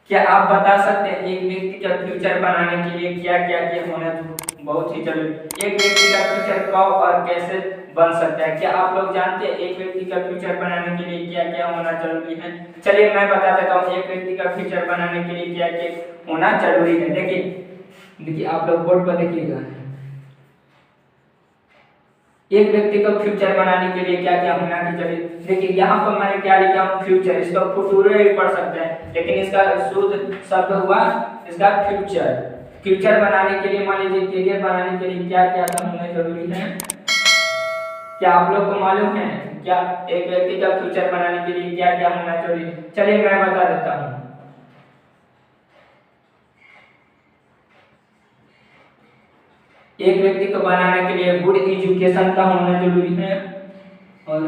क्या आप बता सकते हैं एक व्यक्ति का फ्यूचर बनाने के लिए क्या क्या क्या होना बहुत ही जरूरी? एक व्यक्ति का फ्यूचर कब और कैसे बन सकता है? क्या आप लोग जानते हैं एक व्यक्ति का फ्यूचर बनाने के लिए क्या क्या होना जरूरी है? चलिए मैं बता देता हूँ एक व्यक्ति का फ्यूचर बनाने के लिए क्या क्या होना जरूरी है। देखिए आप लोग बोर्ड पर देखिएगा। एक व्यक्ति को फ्यूचर बनाने के लिए क्या क्या होना चाहिए? देखिए यहाँ पर मैंने क्या लिखा हूँ फ्यूचर, इसका फ्यूचर भी पढ़ सकते हैं लेकिन इसका शुद्ध शब्द हुआ इसका फ्यूचर। फ्यूचर बनाने के लिए मान लीजिए करियर बनाने के लिए क्या क्या होना जरूरी है? क्या आप लोग को मालूम है क्या एक व्यक्ति का फ्यूचर बनाने के लिए क्या क्या होना जरूरी है? चलिए मैं बता देता हूँ। एक व्यक्ति को बनाने के लिए गुड एजुकेशन का होना जरूरी है और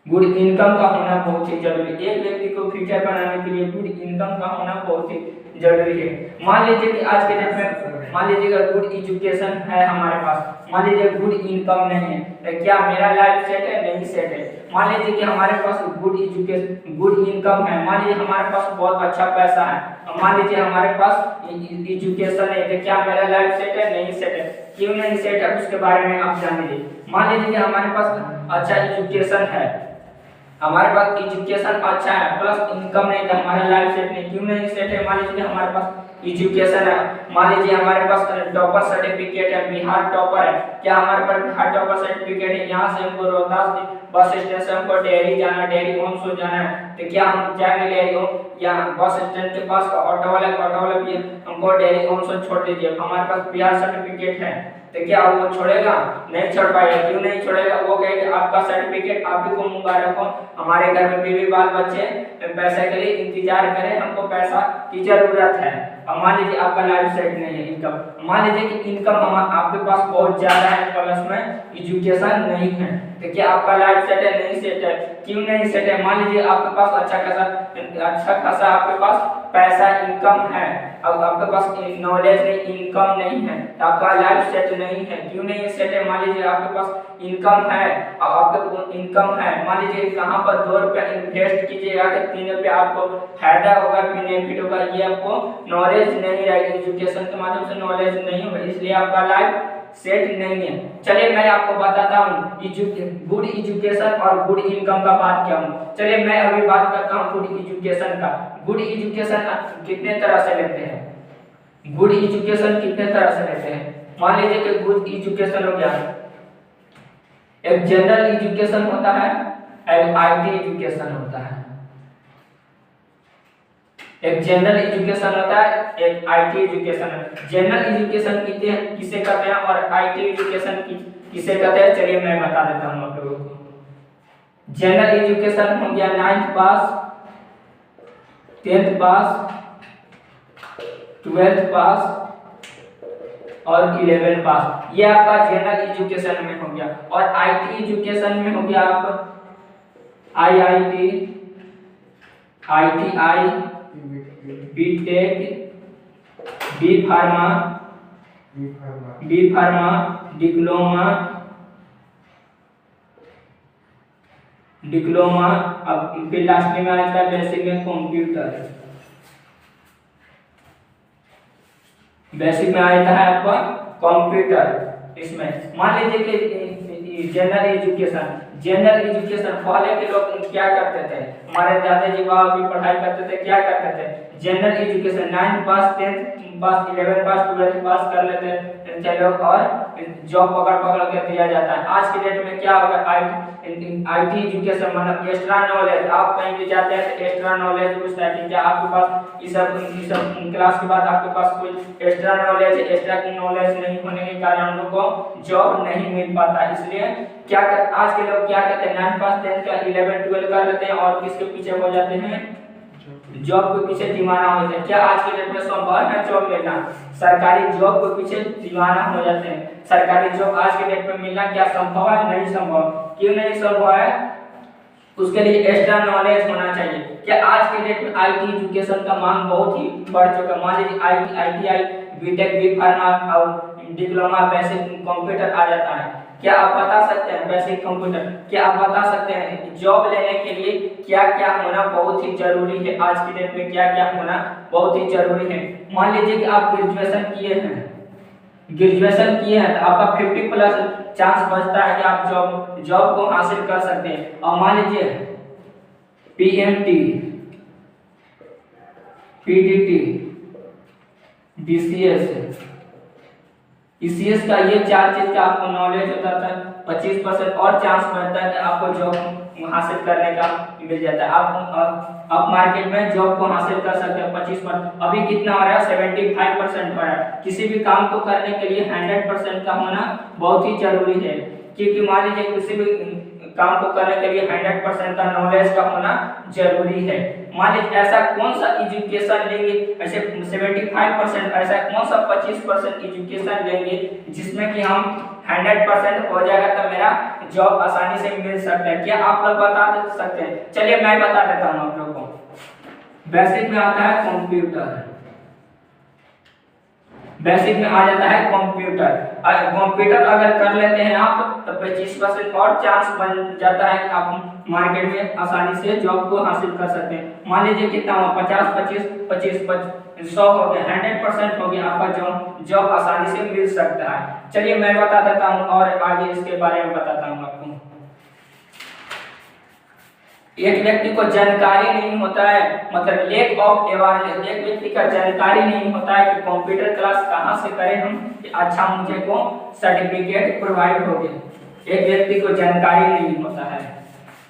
गुड इनकम का होना बहुत ही जरूरी है। एक व्यक्ति को फ्यूचर बनाने के लिए गुड इनकम का होना बहुत ही जरूरी है। मान लीजिए कि आज के डेट में मान लीजिए अगर गुड एजुकेशन है हमारे पास, मान लीजिए गुड इनकम नहीं है, तो क्या मेरा लाइफ सेट है? नहीं सेट है। मान लीजिए कि हमारे पास गुड एजुकेशन गुड इनकम है, मान लीजिए हमारे पास बहुत अच्छा पैसा है, मान लीजिए हमारे पास एजुकेशन है, तो क्या मेरा लाइफ सेट है? नहीं सेट है। क्यों नहीं सेट है उसके बारे में आप जान लीजिए। मान लीजिए कि हमारे पास अच्छा एजुकेशन है, हमारे पास एजुकेशन अच्छा है प्लस इनकम नहीं, तो हमारा लाइफ सेट नहीं। क्यों नहीं सेट है? मान लीजिए हमारे पास एजुकेशन है, मान लीजिए हमारे पास टॉपर सर्टिफिकेट है, बिहार टॉपर है, क्या हमारे पास बिहार टॉपर सर्टिफिकेट है? यहाँ से हमको रोहतास बस स्टेशन को डेहरी जाना, डेहरी होम्स हो जाना है, तो क्या हम जाएंगे डेहरी होम या बस स्टैंड के पास ऑटो वाला भी हमको डेहरी होम्स छोड़ दीजिए, हमारे पास बिहार सर्टिफिकेट है, तो क्या वो छोड़ेगा? नहीं छोड़ पाएगा। क्यों नहीं छोड़ेगा? वो कहेगा आपका सर्टिफिकेट आप ही को मुबारक हो, हमारे घर में बीवी बाल बच्चे पैसे के लिए इंतजार करें, हमको पैसा की जरूरत है। अब मान लीजिए आपका लाइफ सेट नहीं है इनकम, मान लीजिए कि इनकम आपके पास बहुत ज्यादा है प्लस में एजुकेशन नहीं है, तो क्या आपका लाइफ सेट है? नहीं सेट है। क्यों नहीं सेट है? मान लीजिए आपके पास अच्छा खासा आपके पास पैसा इनकम है, अब आपके पास नॉलेज नहीं इनकम नहीं है, तो आपका लाइफ सेट नहीं है। क्यों नहीं सेट है? मान लीजिए आपके पास इनकम है, अब आपके इनकम है, मान लीजिए कहाँ पर 2 रुपया इन्वेस्ट कीजिएगा तो 3 रुपया आपको फायदा होगा, बेनिफिट होगा, ये आपको नॉलेज नहीं रहेगी, एजुकेशन के माध्यम से नॉलेज नहीं होगा, इसलिए आपका लाइफ सेट नहीं है। चलिए मैं आपको बताता हूँ गुड एजुकेशन और गुड इनकम का बात क्या हूँ। चलिए मैं अभी बात करता हूँ गुड एजुकेशन का। गुड एजुकेशन कितने तरह से लेते हैं? गुड एजुकेशन कितने तरह से लेते हैं? मान लीजिए कि गुड एजुकेशन हो गया, एक जनरल एजुकेशन होता है, एक आईटी एजुकेशन होता है। एक जनरल एजुकेशन होता है, एक आईटी एजुकेशन है। जनरल एजुकेशन किसे कहते हैं और आईटी एजुकेशन किसे कहते हैं? चलिए मैं बता देता हूँ आप लोगों को। जनरल एजुकेशन हो गया 9th पास, 10th पास, 12th पास और 11th पास, ये आपका जनरल एजुकेशन में हो गया। और आईटी एजुकेशन में हो गया आप IIT, ITI, BTech, B pharma, diploma, अब फिर लास्ट में आता है बेसिक में कंप्यूटर, बेसिक में आता है आपका कंप्यूटर। इसमें मान लीजिए कि जनरल एजुकेशन पहले के लोग क्या करते थे, हमारे दादाजी बाबा भी पढ़ाई करते थे, क्या करते थे? जनरल एजुकेशन 9th पास, 10th पास, 11th पास, 12th पास कर लेते चलो और जॉब पकड़ के दिया जाता है। आज के डेट में क्या होगा? आईटी एजुकेशन मतलब एक्स्ट्रा नॉलेज, आप कहीं भी जाते हैं तो एक्स्ट्रा नॉलेज पूछता है कि क्या आपके पास इस सब क्लास के बाद आपके पास कोई एक्स्ट्रा नॉलेज नहीं होने के कारण हम लोग को जॉब नहीं मिल पाता। इसलिए आज के लोग क्या कहते हैं? 9th पास, 10th का 11 12 कर लेते हैं और किसके पीछे हो जाते हैं? जॉब के पीछे दीवाना होते हैं। क्या आज के डेट में संभव है जॉब मिलना? सरकारी जॉब के पीछे दीवाना हो जाते हैं। सरकारी जॉब आज के डेट में मिलना क्या संभव है? नहीं संभव। क्यों नहीं संभव है? उसके लिए एक्स्ट्रा नॉलेज होना चाहिए। क्या आज के डेट में आईटी एजुकेशन का मांग बहुत ही बढ़ चुका है। मान लीजिए आईटीआई, बीटेक, बी फार्मा और डिप्लोमा, बेसिक कंप्यूटर आ जाता है, क्या आप बता सकते हैं बेसिक कंप्यूटर, क्या आप बता सकते हैं जॉब लेने के लिए क्या क्या होना बहुत ही जरूरी है, आज की डेट में क्या क्या होना बहुत ही जरूरी है। मान लीजिए कि आप ग्रेजुएशन किए हैं, तो आपका 50+ चांस बचता है कि आप जॉब को हासिल कर सकते हैं। और मान लीजिए पीएमटी, पीटीटी, बीसीएस, ईसीएस का ये 4 चीज का आपको नॉलेज होता है, 25% और चांस बढ़ता है कि आपको जॉब हासिल करने का मिल जाता है। आप मार्केट में जॉब को हासिल कर सकते हैं 25%। अभी कितना हो रहा है 75% हो रहा है। किसी भी काम को करने के लिए 100% का होना बहुत ही जरूरी है, क्योंकि मान लीजिए किसी भी काम को करने के लिए 100% का नॉलेज का होना जरूरी है। मान लीजिए ऐसा कौन सा एजुकेशन लेंगे, ऐसे 75% ऐसा कौन सा 25% एजुकेशन लेंगे जिसमें कि हम 100% हो जाएगा तो मेरा जॉब आसानी से मिल सकता है। क्या आप लोग बता सकते हैं? चलिए मैं बता देता हूँ आप लोग को। बेसिक में आता है कंप्यूटर, बेसिक में आ जाता है कंप्यूटर। कंप्यूटर अगर कर लेते हैं आप तो 25% और चांस बन जाता है कि आप मार्केट में आसानी से जॉब को हासिल कर सकते हैं। मान लीजिए कितना हुआ 50 25 25 100 हो गया, 100% हो गया, आपका जॉब आसानी से मिल सकता है। चलिए मैं बता देता हूँ और आगे इसके बारे में बताता हूँ आपको। एक व्यक्ति को जानकारी नहीं होता है, मतलब लेक ऑफ अवेयरनेस, एक व्यक्ति का जानकारी नहीं होता है कि कंप्यूटर क्लास कहाँ से करें हम कि अच्छा मुझे को सर्टिफिकेट प्रोवाइड हो गए। एक व्यक्ति को जानकारी नहीं होता है।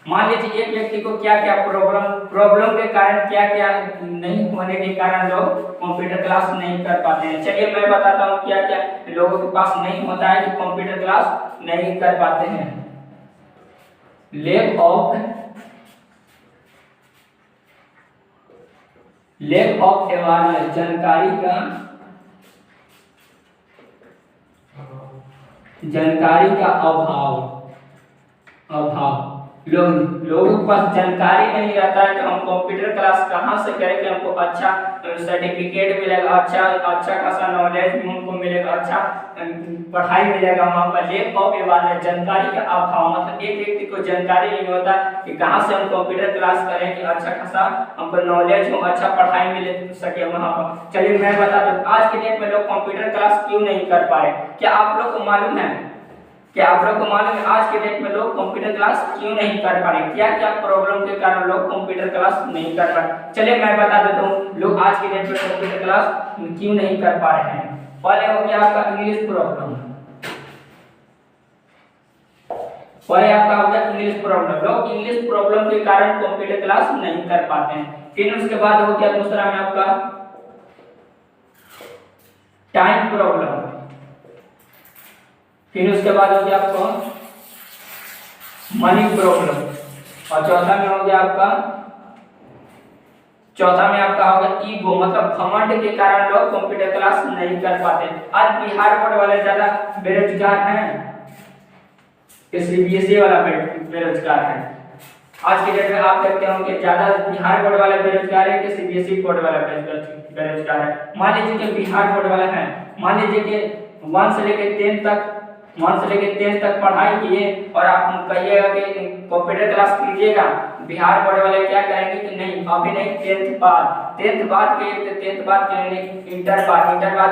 मान लीजिए एक व्यक्ति को क्या क्या प्रॉब्लम के कारण, क्या क्या नहीं होने के कारण लोग कंप्यूटर क्लास नहीं कर पाते हैं। चलिए मैं बताता हूँ क्या क्या लोगों के पास नहीं होता है कि कंप्यूटर क्लास नहीं कर पाते हैं। लैक ऑफ अवेयरनेस, जानकारी का अभाव। लोगों के पास जानकारी नहीं रहता है कि हम कंप्यूटर क्लास कहाँ से करें कि हमको अच्छा सर्टिफिकेट मिलेगा, अच्छा खासा नॉलेज हमको मिलेगा, अच्छा पढ़ाई मिलेगा वहाँ पर। लैक ऑफ अवेयरनेस, जानकारी का अभाव, मतलब एक व्यक्ति को जानकारी नहीं होता कि कहाँ से हम कंप्यूटर क्लास करें कि अच्छा खासा हमको नॉलेज हो, अच्छा पढ़ाई मिले सके वहाँ पर। चलिए मैं बता दूं आज के डेट में लोग कंप्यूटर क्लास क्यों नहीं कर पा रहे। क्या आप लोग को मालूम है, क्या आप लोग को मालूम है आज के डेट में लोग कंप्यूटर क्लास क्यों नहीं कर पा रहे, क्या क्या प्रॉब्लम के कारण लोग कंप्यूटर क्लास नहीं कर पा रहे। चलिए मैं बता देता हूँ लोग आज के डेट में कंप्यूटर क्लास क्यों नहीं कर पा रहे हैं। पहले हो गया आपका इंग्लिश प्रॉब्लम, पहले आपका हो गया इंग्लिश प्रॉब्लम। लोग इंग्लिश प्रॉब्लम के कारण कंप्यूटर क्लास नहीं कर पाते हैं। फिर उसके बाद हो गया दूसरा में आपका टाइम प्रॉब्लम, फिर उसके बाद हो गया आपको मनी प्रॉब्लम, और चौथा में हो गया आपका हो गया ईगो, मतलब घमंड के कारण लोग कंप्यूटर क्लास नहीं कर पाते। आज बिहार बोर्ड वाले ज्यादा बेरोजगार हैं, सीबीएसई वाला बेरोजगार है। आज के डेट में आप देखते होंगे ज्यादा बिहार बोर्ड वाला बेरोजगार है कि सीबीएसई बोर्ड वाला बेरोजगार है। मान लीजिए कि बिहार बोर्ड वाला है, मान लीजिए कि 1 से लेकर 10 तक पढ़ाई किए और आप कहिएगा कि कंप्यूटर क्लास कीजिएगा, बिहार बोर्ड वाले क्या करेंगे कि नहीं अभी नहीं 10th बाद करेंगे, इंटर बाद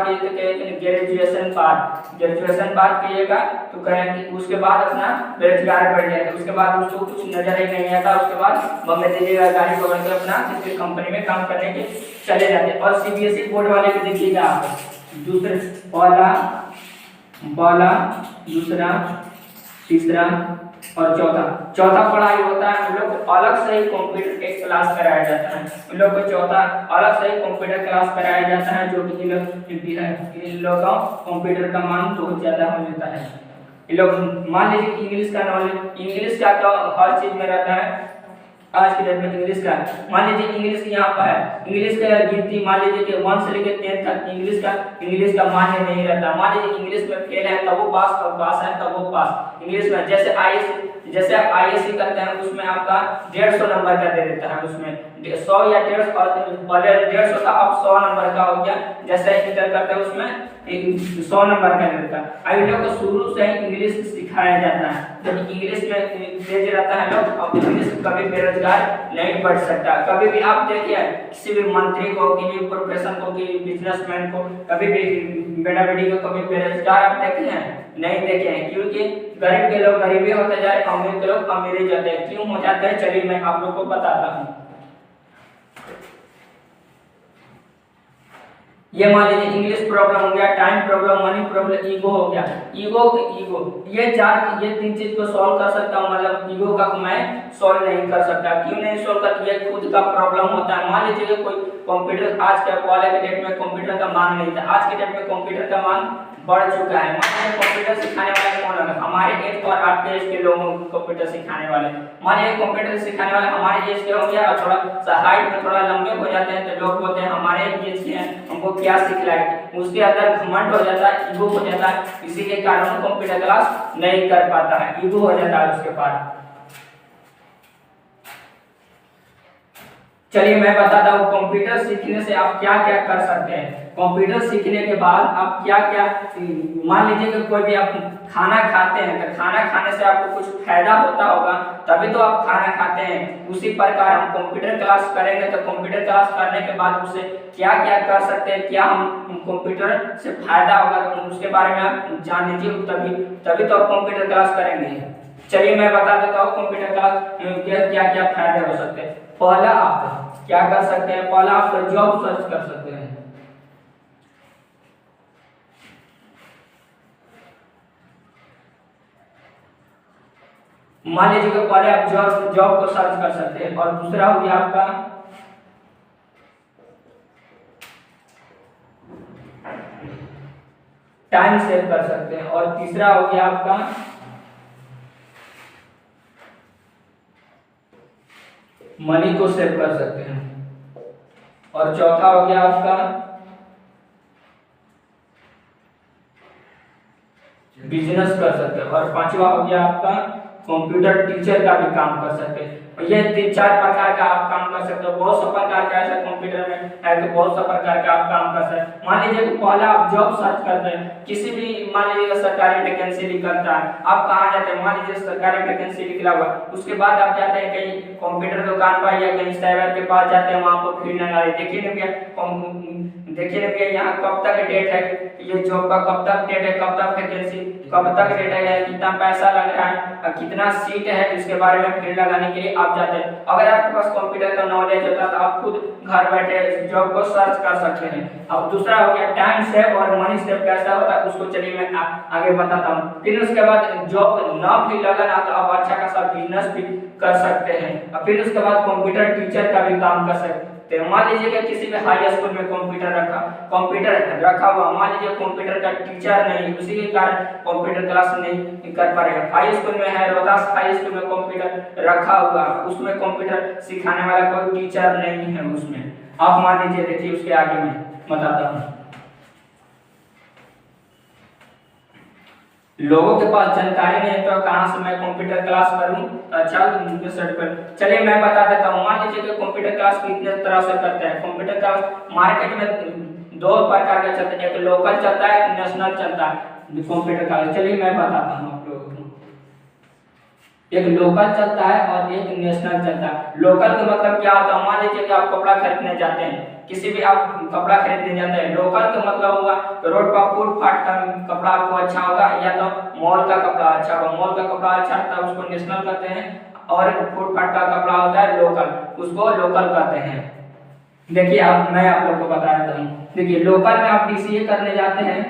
करेंगे, ग्रेजुएशन बाद कीजिएगा तो करेंगे। उसके बाद अपना बेरोजगार बढ़ जाएगा, उसके बाद उसको कुछ नजर ही नहीं आता, उसके बाद बम्बे दीजिएगा गाड़ी पकड़ के अपना किसी कंपनी में काम करने के चले जाते हैं। और सीबीएसई बोर्ड वाले को देखिएगा आप दूसरे पहला दूसरा तीसरा और चौथा पढ़ाई होता है। उन लोग को अलग से ही कंप्यूटर एक क्लास कराया जाता है, उन लोग को चौथा अलग से ही कंप्यूटर क्लास कराया जाता है, जो कि इन लोग का कंप्यूटर का मान बहुत ज्यादा हो जाता है। इन लोग मान लीजिए इंग्लिश का नॉलेज, इंग्लिश का तो हर चीज में रहता है। आज के डेट में इंग्लिश का मान लीजिए इंग्लिश यहाँ पर है, इंग्लिश का गिनती मान लीजिए कि 1 से लेकर 10 तक इंग्लिश का मान्य नहीं रहता। मान लीजिए इंग्लिश में फेल है तब वो पास, और पास है तब वो पास। इंग्लिश में जैसे आप आईएससी करते हैं उसमें आपका 150 नंबर का दे देता है, उसमें 100 या 150 और पहले 150 था अब 100 नंबर का हो गया। जैसे इंटर करते हैं उसमें 100 नंबर का दे देता है। अभी लोग को शुरू से ही इंग्लिश सिखाया जाता है। जब इंग्लिश में तेज रहता है लोग, अब इंग्लिश कभी बेरोजगार नहीं बढ़ सकता। कभी भी आप देखिए किसी भी मंत्री को, किसी प्रोफेशन को, किसी बिजनेसमैन को, कभी भी बेटा बेटी को कभी बेरोजगार आप देखे हैं? नहीं देखे हैं, क्योंकि गरीब के लोग गरीबी होते जाए, अमीर के लोग अमीर ही जाते हैं। क्यों हो जाते हैं, चलिए मैं आप लोग को बताता हूँ। ये मान लीजिए इंग्लिश प्रॉब्लम हो गया, time problem, money problem, ego हो गया। ईगो ये तीन चीज को सॉल्व कर सकता हूँ, मतलब ईगो का मैं सॉल्व नहीं कर सकता। क्यों नहीं सॉल्व कर, ये खुद का प्रॉब्लम होता है। मान लीजिए कोई कंप्यूटर, आज के पहले के डेट में कंप्यूटर का मांग नहीं था, आज के डेट में कंप्यूटर का मांग बढ़ चुका है। मान लीजिए कंप्यूटर सिखाने वाले कौन है? हमारे एज और आपके एज के लोगों को कंप्यूटर सिखाने वाले। मान लीजिए कंप्यूटर सिखाने वाले हमारे एज के होंगे और थोड़ा सा हाइट में थोड़ा लंबे हो जाते हैं, तो लोग बोलते हैं हमारे एज के हैं, हमको क्या सिखलाए। उसके अंदर घमंड हो जाता है, ईगो हो जाता है, इसी के कारण कंप्यूटर क्लास नहीं कर पाता है, ईगो हो जाता है उसके पास। चलिए मैं बताता हूँ कंप्यूटर सीखने से आप क्या क्या कर सकते हैं। कंप्यूटर सीखने के बाद आप क्या क्या, मान लीजिए कि कोई भी आप खाना खाते हैं, तो खाना खाने से आपको कुछ फायदा होता होगा, तभी तो आप खाना खाते हैं। उसी प्रकार हम कंप्यूटर क्लास करेंगे, तो कंप्यूटर क्लास करने के बाद उससे क्या क्या कर सकते हैं, क्या हम कंप्यूटर से फायदा होगा, तो उसके बारे में आप जान लीजिए, तभी तो आप कंप्यूटर क्लास करेंगे। चलिए मैं बता देता हूँ कंप्यूटर क्लास क्या क्या फायदे हो सकते हैं। पहला आप क्या कर सकते हैं, पहला आप जॉब सर्च कर सकते हैं। मान लीजिए कि पहले आप जॉब को सर्च कर सकते हैं, और दूसरा हो गया आपका टाइम सेव कर सकते हैं, और तीसरा हो गया आपका मनी को सेव कर सकते हैं, और चौथा हो गया आपका बिजनेस कर सकते हैं, और पांचवा हो गया आपका कंप्यूटर टीचर का भी काम कर सकते हैं। ये 3-4 प्रकार का आप काम कर सकते हो। बहुत सा प्रकार का ऐसा कंप्यूटर में है, तो बहुत सा प्रकार का आप काम कर सकते हैं। मान लीजिए कि पहला आप जॉब सर्च करते हैं, किसी भी मान लीजिए सरकारी वैकेंसी निकलता है, आप कहाँ जाते हैं, मान लीजिए सरकारी वैकेंसी निकला हुआ, उसके बाद आप जाते हैं कहीं कंप्यूटर दुकान पर या कहीं साइबर के पास जाते हैं, वहाँ पर भीड़ लगा रही। देखिए ना भैया यहाँ कब तक डेट है, ये जॉब का कब तक डेट है, कब तक वैकेंसी, कब तक डेट है, कितना पैसा लग रहा है, कितना सीट है, इसके बारे में भीड़ लगाने के लिए आप जाते हैं। अगर आपके पास कंप्यूटर का नॉलेज होता है तो आप खुद घर बैठे जॉब को सर्च कर सकते हैं। अब दूसरा हो गया टाइम सेव और मनी सेव कैसा होता है, उसको चलिए मैं आगे बताता हूँ। फिर उसके बाद जॉब ना भी लगा ना, तो आप अच्छा खासा बिजनेस भी कर सकते हैं। और फिर उसके बाद कंप्यूटर टीचर का भी काम कर सकते हैं। मान लीजिए कि किसी भी हाई स्कूल में कंप्यूटर रखा हुआ, मान लीजिए कंप्यूटर का टीचर नहीं, उसी के कारण कंप्यूटर क्लास नहीं कर पा रहे। हाई स्कूल में है, रोहतास हाई स्कूल में कंप्यूटर रखा हुआ, उसमें कंप्यूटर सिखाने वाला कोई टीचर नहीं है उसमें। आप मान लीजिए, देखिए उसके आगे मैं बताता हूँ। लोगों के पास जानकारी नहीं है, तो कहाँ से मैं कंप्यूटर क्लास करूं? अच्छा सर्टिफिकेट, चलिए मैं बता देता हूँ। मान लीजिए कि कंप्यूटर क्लास कितने तरह से करते हैं। कंप्यूटर क्लास मार्केट में 2 प्रकार का चलता है, एक लोकल चलता है, एक नेशनल चलता है कंप्यूटर क्लास। चलिए मैं बताता हूँ आप लोगों को। एक लोकल चलता है और एक नेशनल चलता है। लोकल का मतलब क्या होता है, मान लीजिए कि आप कपड़ा खरीदने जाते हैं, किसी भी आप कपड़ा खरीदने जाते हैं, लोकल का मतलब होगा रोड पर फुटपाथ का कपड़ा आपको अच्छा होगा, या तो मॉल का कपड़ा अच्छा होगा। मॉल का कपड़ा अच्छा होता है, उसको नेशनल कहते हैं, और फुटपाथ का कपड़ा होता है लोकल, उसको लोकल कहते हैं। देखिए मैं आप लोग को बता देता हूँ। देखिए लोकल में आप DCA करने जाते हैं,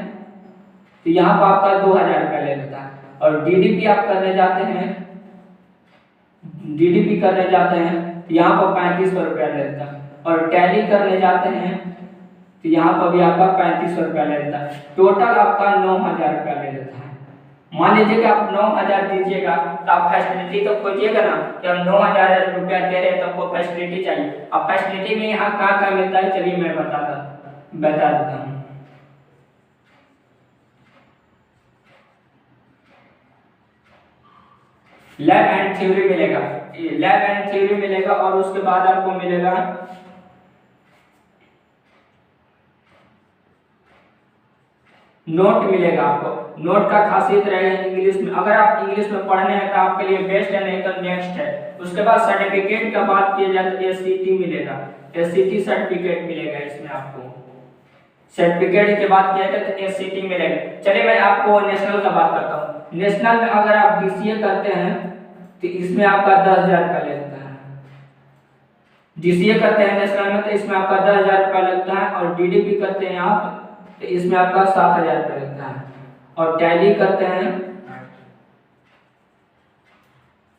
तो यहाँ पर आपका 2000 रुपया ले लेता है, और DDP आप करने जाते हैं, DDP करने जाते हैं तो यहाँ पर 3500 रुपया ले लेता है, और टैली करने जाते हैं तो यहाँ पर भी आपका 3500 रुपया ले लेता है। टोटल आपका 9000 रुपया ले लेता है। मान लीजिए कि आप 9000 दीजिएगा, तो आप फैसिलिटी तो खोजिएगा ना कि हम 9000 रुपया दे रहे हैं, तो आपको फैसिलिटी चाहिए। अब फैसिलिटी में यहाँ कहाँ मिलता है, चलिए मैं बता देता हूँ। लैब एंड थ्योरी मिलेगा, लैब एंड थ्योरी मिलेगा, और उसके बाद आपको मिलेगा नोट मिलेगा आपको। नोट का खासियत रहेगा इंग्लिश में, अगर आप इंग्लिश में पढ़ने हैं तो आपके लिए बेस्ट है, नहीं तो नेक्स्ट है। उसके बाद सर्टिफिकेट का बात किया जाए तो एससीटी मिलेगा, एससीटी सर्टिफिकेट मिलेगा इसमें आपको। सर्टिफिकेट की बात किया जाए तो एससीटी मिलेगा। चलिए मैं आपको नेशनल का बात करता हूँ। नेशनल में अगर आप डीसीए करते हैं तो इसमें आपका 10,000 रुपया लगता है। डीसीए करते हैं नेशनल में तो इसमें आपका 10,000 रुपया लगता है, और डीडीपी करते हैं आप तो इसमें आपका 7,000 रुपया लगता है, और टैली करते हैं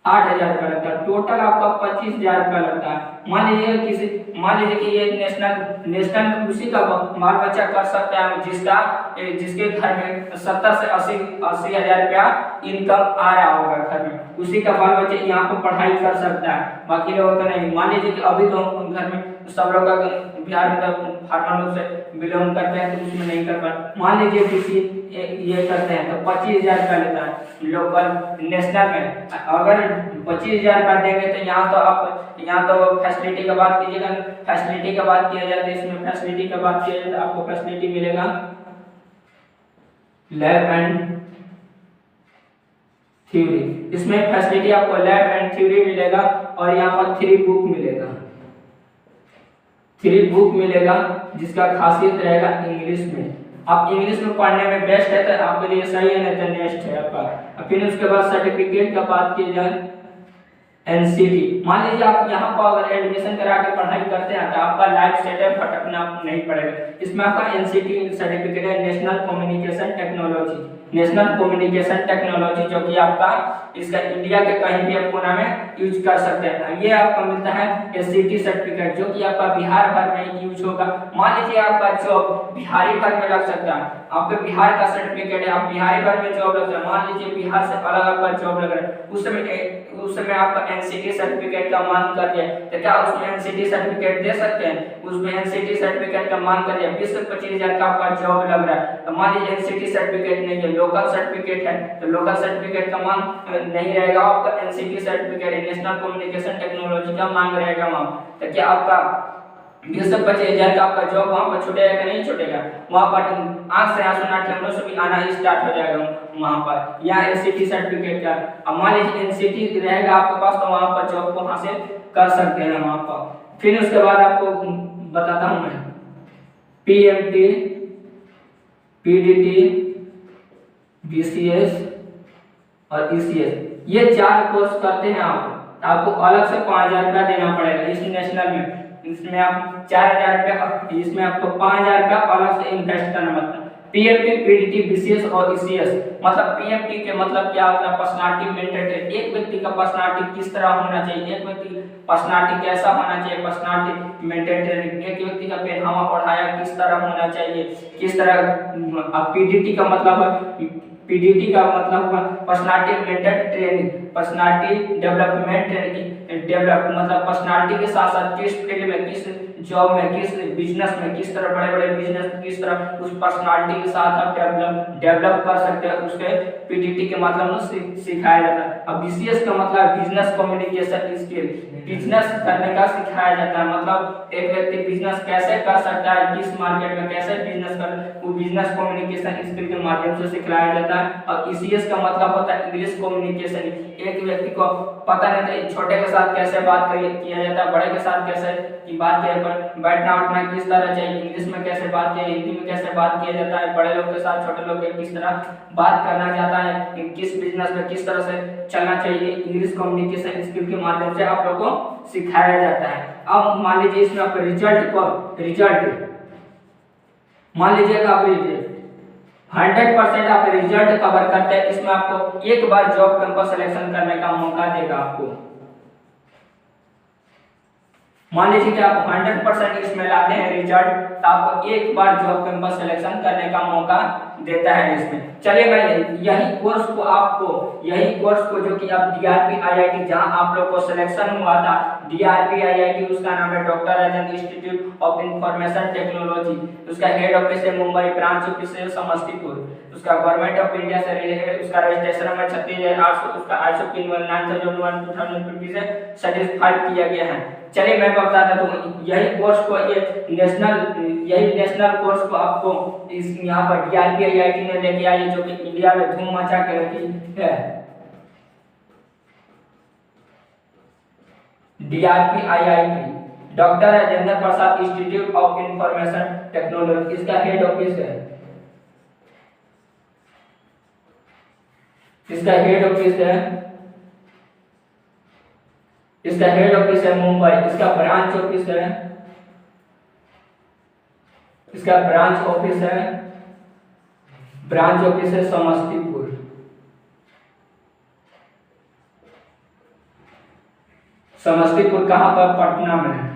8,000 रुपया लगता है। टोटल आपका 25,000 रुपया लगता है। मान लीजिए कि ये नेशनल में उसी का बाल बच्चा कर सकता है जिसके घर में 70 से 80,000 रुपया इनकम आ रहा होगा घर में, उसी का बाल बच्चा यहाँ पर पढ़ाई कर सकता है, बाकी लोगों का नहीं। मान लीजिए कि अभी तो घर में सब लोग का बिहार में फार्मर लोग से बिलोंग करते हैं तो उसमें नहीं कर पाए। मान लीजिए किसी ये करते हैं तो 25,000 रुपया लेता है लोकल नेशनल में। अगर 25,000 रुपया देंगे तो यहाँ तो फैसिलिटी का बात कीजिएगा, फैसिलिटी का बात किया जाए तो इसमें फैसिलिटी का बात किया जाए तो आपको फैसिलिटी मिलेगा लैब एंड थ्योरी। इसमें फैसिलिटी आपको लैब एंड थ्योरी मिलेगा, और यहाँ पर 3 बुक मिलेगा जिसका खासियत रहेगा इंग्लिश में। आप इंग्लिश में पढ़ने में बेस्ट है तो आपके लिए सही है, नहीं तो नेक्स्ट है आपका। फिर उसके बाद सर्टिफिकेट का बात की जाए एनसीटी। मान लीजिए आप यहाँ पर अगर एडमिशन करा के पढ़ाई करते हैं तो आपका लाइफ सेटअप भटकना नहीं पड़ेगा। इसमें आपका एनसीटी सर्टिफिकेट है, नेशनल कम्युनिकेशन टेक्नोलॉजी, जो कि आपका इसका इंडिया के कहीं भी आप कोना में यूज कर सकते हैं। ये आपको मिलता है एससीटी सर्टिफिकेट, जो कि आपका बिहार भर में यूज होगा। मान लीजिए आपका जॉब बिहारी भर में लग सकता है, आपके बिहार का सर्टिफिकेट है, आप बिहारी भर में जॉब लग सकता है। मान लीजिए बिहार से अलग आपका जॉब लग रहा है, उस समय आपका एनसीटी सर्टिफिकेट का मांग कर दिया तो क्या उसमें एनसीटी सर्टिफिकेट दे सकते हैं? उसमें एनसीटी सर्टिफिकेट का मांग कर दिया, 20 से 25,000 का आपका जॉब लग रहा है, तो मान लीजिए एनसीटी सर्टिफिकेट नहीं है, लोकल सर्टिफिकेट है, तो लोकल सर्टिफिकेट का मांग नहीं रहेगा, आपका एनसीटी सर्टिफिकेट है, नेशनल कम्युनिकेशन टेक्नोलॉजी का मांग रहेगा वहाँ। तो क्या आपका 20 से 25,000 का आपका जॉब वहाँ पर छूटेगा कि नहीं छूटेगा? वहाँ पर आंख से आंसू ना ठेलों से भी आना स्टार्ट हो जाएगा वहाँ पर। यहाँ एनसीटी सर्टिफिकेट का, अब मान लीजिए एनसीटी रहेगा आपके पास तो वहाँ पर जॉब को हासिल कर सकते हैं वहाँ पर। फिर उसके बाद आपको बताता हूँ मैं पीएमटी, पीडीटी, बीसीएस और ईसीएस, ये 4 कोर्स करते हैं आपको अलग से 5,000 रुपया देना पड़ेगा इस नेशनल में। इसमें आप 4,000 रुपया, इसमें आपको 5,000 रुपया अलग से इन्वेस्ट करना पड़ता है। पीएमटी, पीडीटी, बीसीएस और ईसीएस, मतलब पीएमटी के मतलब क्या होता है? Personality maintain. एक व्यक्ति का पर्सनालिटी किस तरह होना चाहिए, एक व्यक्ति पर्सनालिटी कैसा होना चाहिए, पर्सनालिटी मेंटेन ट्रेनिंग, एक व्यक्ति का पहनावा ओढ़ाया किस तरह होना चाहिए, किस तरह। अब पीडीटी का मतलब personality maintain training, personality development training, develop मतलब पर्सनालिटी के साथ साथ किस फील्ड में, किस जॉब में, किस बिजनेस में, किस तरह बड़े बिजनेस में किस तरह उस पर्सनालिटी के साथ आप डेवलप कर सकते हैं, उसके पीडीटी के मतलब सिखाया जाता है। अब बीसीएस का मतलब बिजनेस कम्युनिकेशन स्किल, बिजनेस करने का सिखाया जाता है, मतलब एक व्यक्ति बिजनेस कैसे कर सकता है, किस मार्केट में कैसे बिजनेस कर, वो बिजनेस कम्युनिकेशन स्किल के माध्यम से सिखाया जाता है। और ईसीएस का मतलब होता है इंग्लिश कम्युनिकेशन, एक व्यक्ति को पता नहीं था छोटे के साथ कैसे बात किया जाता है, बड़े के साथ कैसे की बात किया, बैठना उठना किस तरह चाहिए, इंग्लिश में कैसे बात किया, हिंदी में कैसे बात किया जाता है, बड़े लोग के साथ छोटे लोग के किस तरह बात करना चाहता है, किस बिजनेस में किस तरह से चलना चाहिए, इंग्लिश कम्युनिकेशन स्किल के माध्यम से आप लोगों को सिखाया जाता है। अब मान लीजिए इसमें आपका रिजल्ट मान लीजिए आप 100% आप रिजल्ट कवर करते हैं, इसमें आपको एक बार जॉब कैंपस सिलेक्शन करने का मौका देगा आपको। मान लीजिए कि आप 100% इसमें लाते हैं रिजल्ट, तो आपको एक बार जॉब कैंपस सिलेक्शन करने का मौका देता है इसमें। चलिए मैं यही कोर्स को जो कि आप डीआरपी आईआईटी, जहां आप लोग को सिलेक्शन हुआ था, डीआरपी आईआईटी उसका नाम है doctor Rajendra institute of information technology, उसका हेड ऑफिस है मुंबई, ब्रांच ऑफिस है समस्तीपुर। उसका गवर्नमेंट ऑफ इंडिया से रिलेटेड, उसका रजिस्ट्रेशन नंबर 36800, उसका ISO पिन 9001 से सर्टिफाइड किया गया है। चलिए मैं बताता हूँ, यही कोर्स को यही नेशनल कोर्स को आपको इस यहाँ पर DRP IIT ने लेके आई, जो कि इंडिया में धूम मचा के रखी है। DRP IIT doctor Rajendra Prasad institute of information technology, इसका हेड ऑफिस है, इसका हेड ऑफिस है मुंबई। इसका ब्रांच ऑफिस है, समस्तीपुर। समस्तीपुर कहाँ पर? पटना में।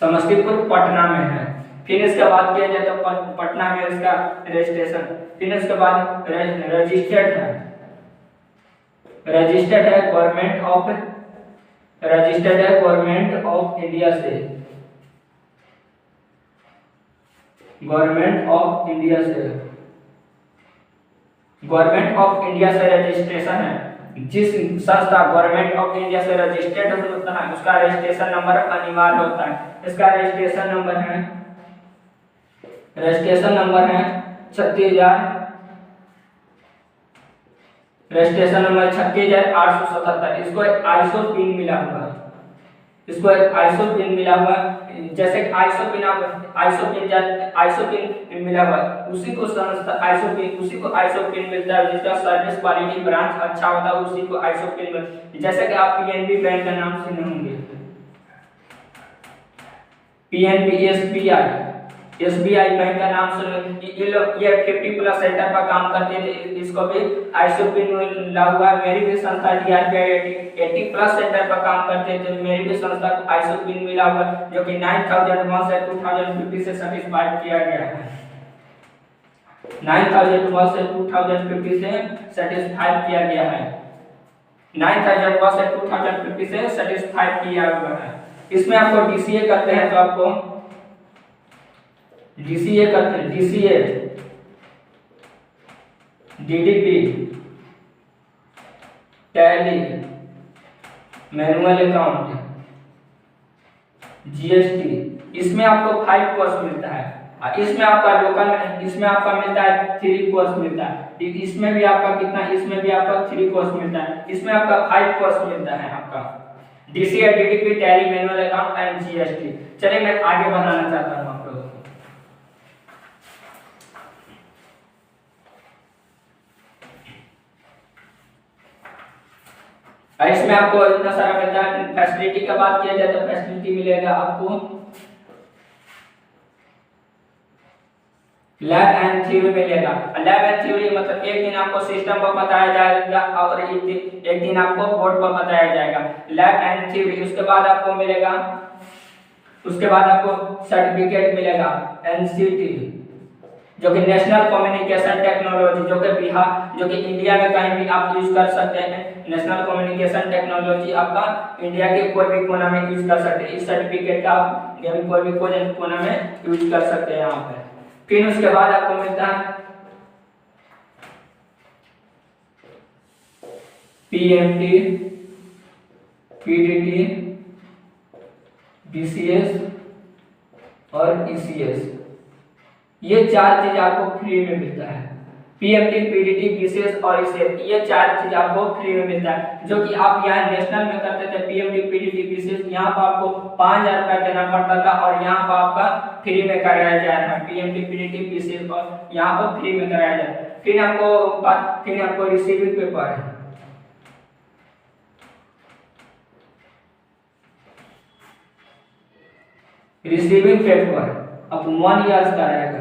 समस्तीपुर पटना में है। फिर इसके बाद किया जाए तो पटना में इसका रजिस्ट्रेशन, फिर इसके बाद रजिस्टर्ड है गवर्नमेंट ऑफ इंडिया से, गवर्नमेंट ऑफ इंडिया से रजिस्ट्रेशन है। जिस संस्था गवर्नमेंट ऑफ इंडिया से रजिस्टर्ड होता है उसका रजिस्ट्रेशन नंबर अनिवार्य होता है। इसका रजिस्ट्रेशन नंबर है 36,877। इसको एक ISO पिन मिला हुआ है, जैसे ISO पिन मिला हुआ है, उसी को ISO पिन मिलता है। जिसका सर्विस क्वालिटी ब्रांच अच्छा होता है उसी को ISO पिन मिलता है। जैसे कि आप PNB बैंक का नाम सुने होंगे, PNB SBI बैंक का नाम सुने, ये 50+ सेंटर पर काम करते थे, इसको भी ISO पिन मिला हुआ है। मेरी भी संस्था DRP IIT 80+ सेंटर पर काम करते थे, मेरी भी संस्था को ISO पिन मिला हुआ है, जो कि 9001 से 2050 से सर्टिफाइड किया गया है। 9001 से 2050 से सर्टिफाइड किया गया है। 9001 से 2050 से सर्टिफाइड किया हुआ है। इसमें आपको DCA करते हैं तो आपको DCA DDP tally, manual account, GST, इसमें आपको 5 कोर्स मिलता है। इसमें आपका मिलता है 3 कोर्स मिलता है। इसमें भी आपका 3 कोर्स मिलता है। इसमें आपका 5 कोर्स मिलता है आपका DCA DDP tally, manual account and GST। चलिए मैं आगे बढ़ाना चाहता हूँ आप लोगों को। इसमें आपको इतना सारा मिलता है। फैसिलिटी का बात किया जाए तो फैसिलिटी मिलेगा आपको लैब एंड थ्योरी मिलेगा। लैब एंड थ्योरी मतलब एक दिन आपको सिस्टम पर बताया जाएगा और एक दिन आपको बोर्ड पर बताया जाएगा। Lab and theory. उसके बाद आपको सर्टिफिकेट मिलेगा NCT, जो कि नेशनल कम्युनिकेशन टेक्नोलॉजी, जो कि इंडिया में कहीं भी आप यूज कर सकते हैं। नेशनल कम्युनिकेशन टेक्नोलॉजी आपका इंडिया के कोई भी कोना में यूज कर सकते हैं। इस सर्टिफिकेट का आप कोई भी कोना में यूज कर सकते हैं यहाँ पे। फिर उसके बाद आपको मिलता है PMT, PDT, BCS और ECS। ये 4 चीज आपको फ्री में मिलता है। PMT, PDT, BCS और ECS, ये 4 चीज आपको फ्री में मिलता है। जो कि आप यहाँ नेशनल में करते थे PMT, PDT, BCS, यहाँ पर आपको 5,000 रुपया देना पड़ता था और यहाँ पर आपका फ्री में कराया जा रहा है। PMT, PDT, BCS और यहाँ पर फ्री में कराया जा रहा है। फिर आपको रिसीविंग पेपर है। रिसीविंग पेपर अब 1 ईयर का रहेगा।